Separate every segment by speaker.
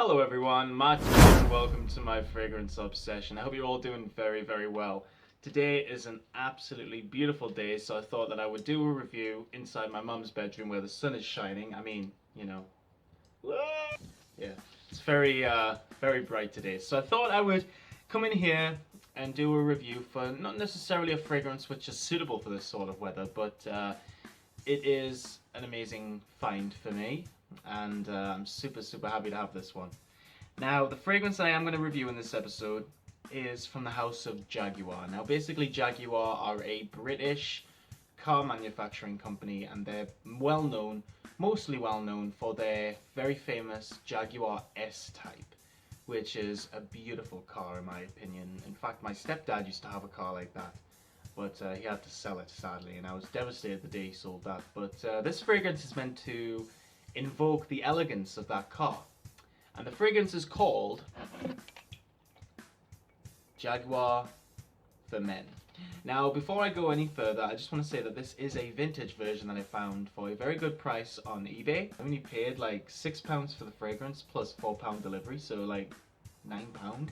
Speaker 1: Hello everyone, Matt here and welcome to my fragrance obsession. I hope you're all doing very well. Today is an absolutely beautiful day, so I thought that I would do a review inside my mum's bedroom where the sun is shining. I mean, you know, yeah, it's very bright today. So I thought I would come in here and do a review for not necessarily a fragrance which is suitable for this sort of weather, but it is an amazing find for me. And I'm super happy to have this one. Now, the fragrance I am going to review in this episode is from the house of Jaguar. Now, basically, Jaguar are a British car manufacturing company, and they're mostly well known for their very famous Jaguar S-Type, which is a beautiful car in my opinion. In fact, my stepdad used to have a car like that, but he had to sell it sadly, and I was devastated the day he sold that. But this fragrance is meant to invoke the elegance of that car. And the fragrance is called Jaguar for Men. Now, before I go any further, I just want to say that this is a vintage version that I found for a very good price on eBay. I only paid like £6 for the fragrance plus £4 delivery, so like £9.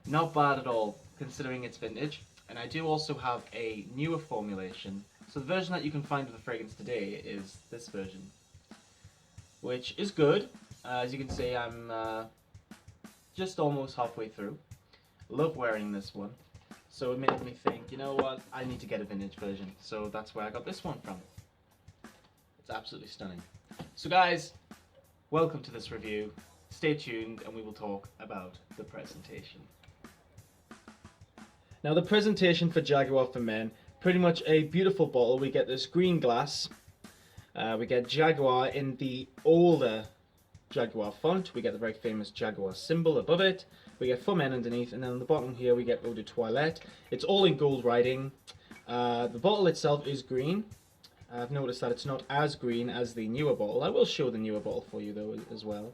Speaker 1: Not bad at all, considering it's vintage. And I do also have a newer formulation. So the version that you can find of the fragrance today is this version, which is good. As you can see, I'm just almost halfway through. Love wearing this one. So it made me think, you know what, I need to get a vintage version. So that's where I got this one from. It's absolutely stunning. So guys, welcome to this review. Stay tuned and we will talk about the presentation. Now, the presentation for Jaguar for Men, pretty much a beautiful bottle. We get this green glass. We get Jaguar in the older Jaguar font. We get the very famous Jaguar symbol above it. We get For Men underneath, and then on the bottom here we get Eau de Toilette. It's all in gold writing. The bottle itself is green. I've noticed that it's not as green as the newer bottle. I will show the newer bottle for you though as well.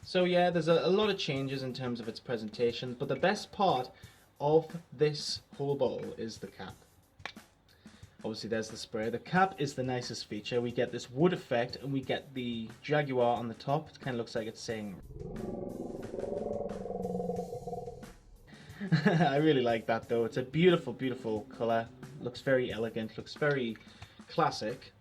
Speaker 1: So yeah, there's a lot of changes in terms of its presentation, but the best part of this whole bottle is the cap. Obviously there's the spray. The cap is the nicest feature. We get this wood effect and we get the Jaguar on the top. It kind of looks like it's saying I really like that though. It's a beautiful colour. Looks very elegant, looks very classic.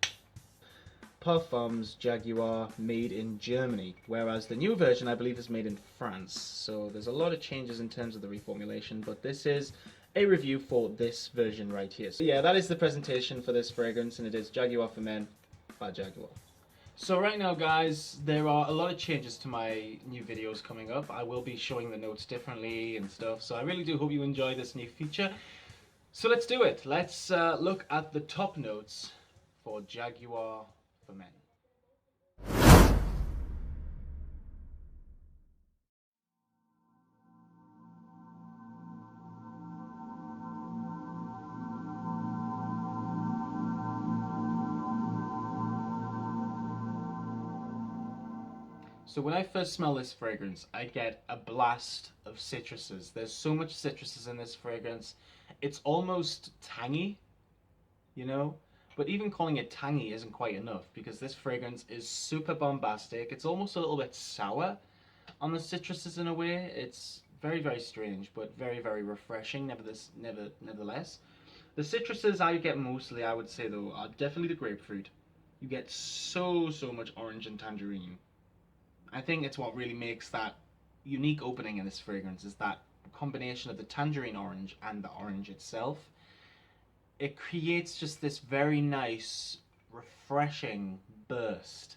Speaker 1: Parfums Jaguar, made in Germany, whereas the new version I believe is made in France. So there's a lot of changes in terms of the reformulation, but this is a review for this version right here. So yeah, that is the presentation for this fragrance, and it is Jaguar for Men by Jaguar. So right now guys, there are a lot of changes to my new videos coming up. I will be showing the notes differently and stuff, so I really do hope you enjoy this new feature. So let's do it. Let's look at the top notes for Jaguar for Men. So when I first smell this fragrance, I get a blast of citruses. There's so much citruses in this fragrance. It's almost tangy, you know? But even calling it tangy isn't quite enough, because this fragrance is super bombastic. It's almost a little bit sour on the citruses in a way. It's very strange, but very refreshing nevertheless. The citruses I get mostly, I would say though, are definitely the grapefruit. You get so much orange and tangerine. I think it's what really makes that unique opening in this fragrance, is that combination of the tangerine orange and the orange itself. It creates just this very nice, refreshing burst.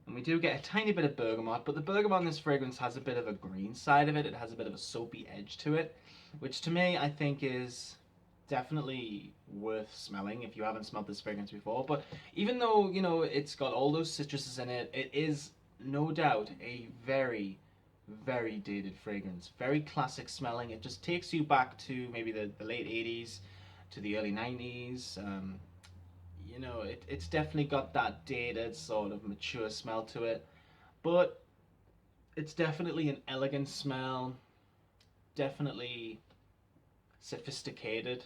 Speaker 1: And we do get a tiny bit of bergamot, but the bergamot in this fragrance has a bit of a green side of it. It has a bit of a soapy edge to it, which to me I think is definitely worth smelling if you haven't smelled this fragrance before. But even though, you know, it's got all those citruses in it, it is no doubt a very dated fragrance. Very classic smelling. It just takes you back to maybe the late 80s to the early 90s. You know, it's definitely got that dated sort of mature smell to it, but it's definitely an elegant smell, definitely sophisticated,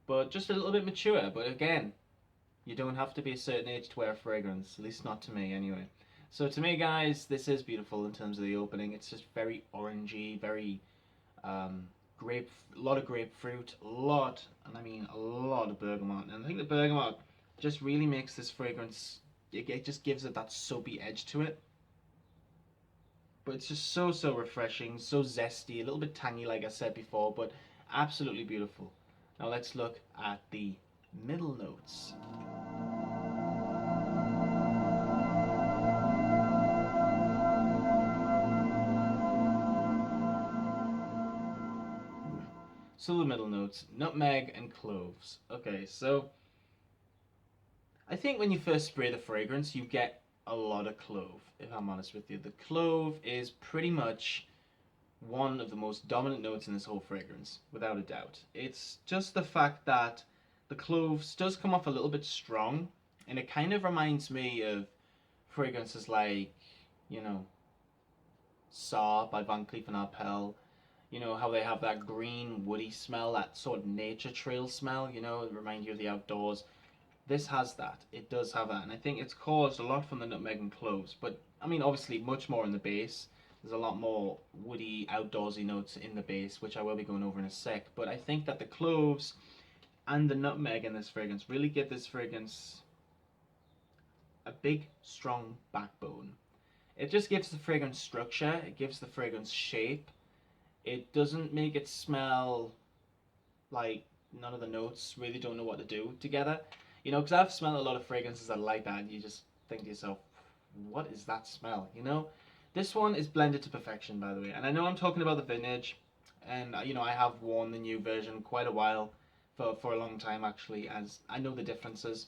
Speaker 1: but just a little bit mature. But again, you don't have to be a certain age to wear a fragrance, at least not to me anyway. So to me, guys, this is beautiful in terms of the opening. It's just very orangey, very um, a lot of grapefruit, and I mean a lot of bergamot. And I think the bergamot just really makes this fragrance. It just gives it that soapy edge to it. But it's just so refreshing, so zesty, a little bit tangy, like I said before, but absolutely beautiful. Now let's look at the middle notes. So the middle notes, nutmeg and cloves. Okay, so I think when you first spray the fragrance, you get a lot of clove, if I'm honest with you. The clove is pretty much one of the most dominant notes in this whole fragrance, without a doubt. It's just the fact that the cloves does come off a little bit strong, and it kind of reminds me of fragrances like, you know, Saw by Van Cleef & Arpels. You know how they have that green woody smell, that sort of nature trail smell, you know, it reminds you of the outdoors. This has that. It does have that. And I think it's caused a lot from the nutmeg and cloves. But, I mean, obviously much more in the base. There's a lot more woody, outdoorsy notes in the base, which I will be going over in a sec. But I think that the cloves and the nutmeg in this fragrance really give this fragrance a big, strong backbone. It just gives the fragrance structure. It gives the fragrance shape. It doesn't make it smell like none of the notes really don't know what to do together. You know, because I've smelled a lot of fragrances that are like that, and you just think to yourself, what is that smell? You know? This one is blended to perfection, by the way. And I know I'm talking about the vintage, and, you know, I have worn the new version quite a while, for a long time, actually, as I know the differences.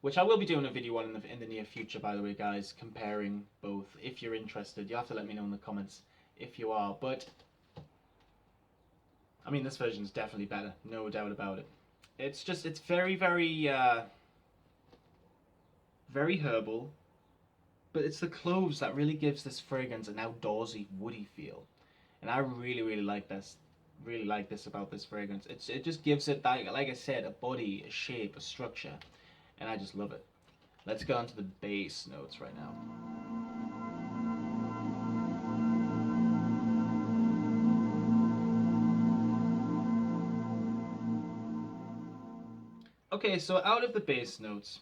Speaker 1: Which I will be doing a video on in the near future, by the way, guys, comparing both. If you're interested, you'll have to let me know in the comments if you are. But I mean, this version is definitely better, no doubt about it. It's just, it's very, very herbal, but it's the cloves that really gives this fragrance an outdoorsy, woody feel. And I really like this, about this fragrance. It just gives it that, like I said, a body, a shape, a structure, and I just love it. Let's go on to the base notes right now. Okay, so out of the base notes,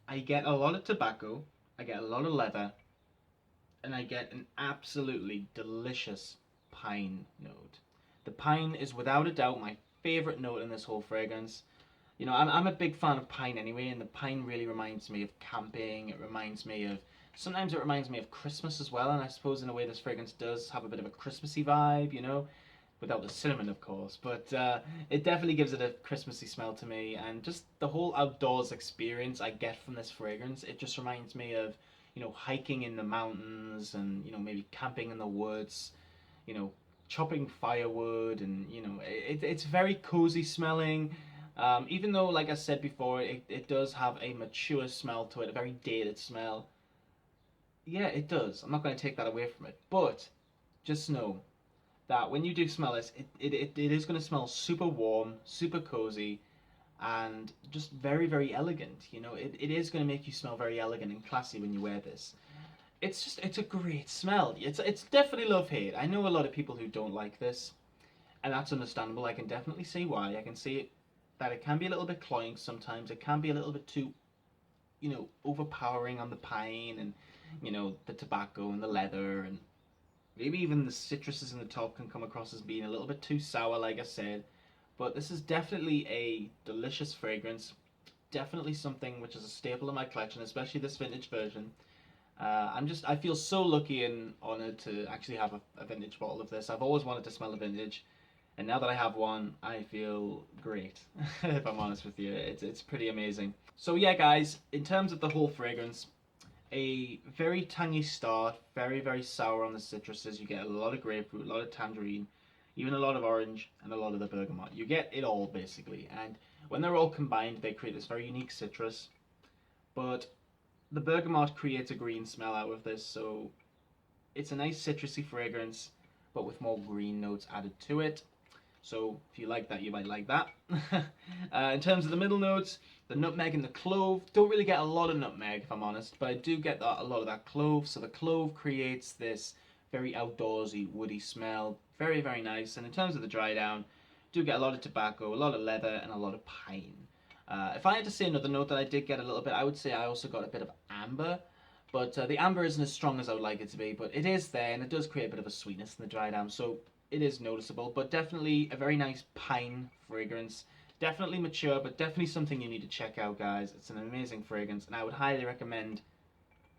Speaker 1: I get a lot of tobacco, I get a lot of leather, and I get an absolutely delicious pine note. The pine is without a doubt my favorite note in this whole fragrance. You know, I'm a big fan of pine anyway, and the pine really reminds me of camping. It reminds me of, sometimes it reminds me of Christmas as well, and I suppose in a way this fragrance does have a bit of a Christmassy vibe, you know, without the cinnamon, of course. But it definitely gives it a Christmassy smell to me, and just the whole outdoors experience I get from this fragrance, it just reminds me of, you know, hiking in the mountains, and, you know, maybe camping in the woods, you know, chopping firewood, and, you know, it's very cozy smelling. Even though, like I said before, it does have a mature smell to it, a very dated smell. Yeah, it does. I'm not going to take that away from it. But just know that when you do smell this, it is going to smell super warm, super cozy, and just very elegant. You know, it is going to make you smell very elegant and classy when you wear this. It's a great smell. It's definitely love-hate. I know a lot of people who don't like this, and that's understandable. I can definitely see why. I can see it, that it can be a little bit cloying sometimes. It can be a little bit too, you know, overpowering on the pine, and, you know, the tobacco and the leather, and maybe even the citruses in the top can come across as being a little bit too sour, like I said. But this is definitely a delicious fragrance. Definitely something which is a staple in my collection, especially this vintage version. I feel so lucky and honored to actually have a vintage bottle of this. I've always wanted to smell a vintage, and now that I have one, I feel great. If I'm honest with you, it's pretty amazing. So yeah, guys, in terms of the whole fragrance, a very tangy start, very sour on the citruses. You get a lot of grapefruit, a lot of tangerine, even a lot of orange, and a lot of the bergamot. You get it all basically, and when they're all combined, they create this very unique citrus. But the bergamot creates a green smell out of this, so it's a nice citrusy fragrance, but with more green notes added to it. So if you like that, you might like that. In terms of the middle notes, the nutmeg and the clove. Don't really get a lot of nutmeg, if I'm honest, but I do get a lot of that clove. So the clove creates this very outdoorsy, woody smell. Very, very nice. And in terms of the dry down, do get a lot of tobacco, a lot of leather, and a lot of pine. If I had to say another note that I did get a little bit, I would say I also got a bit of amber. But the amber isn't as strong as I would like it to be, but it is there, and it does create a bit of a sweetness in the dry down. So it is noticeable, but definitely a very nice pine fragrance. Definitely mature, but definitely something you need to check out, guys. It's an amazing fragrance, and I would highly recommend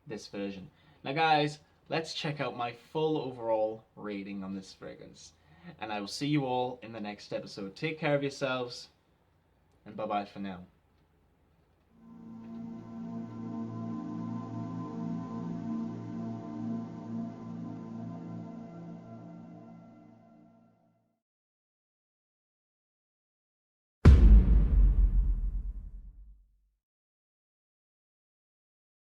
Speaker 1: this version. Now, guys, let's check out my full overall rating on this fragrance. And I will see you all in the next episode. Take care of yourselves, and bye-bye for now.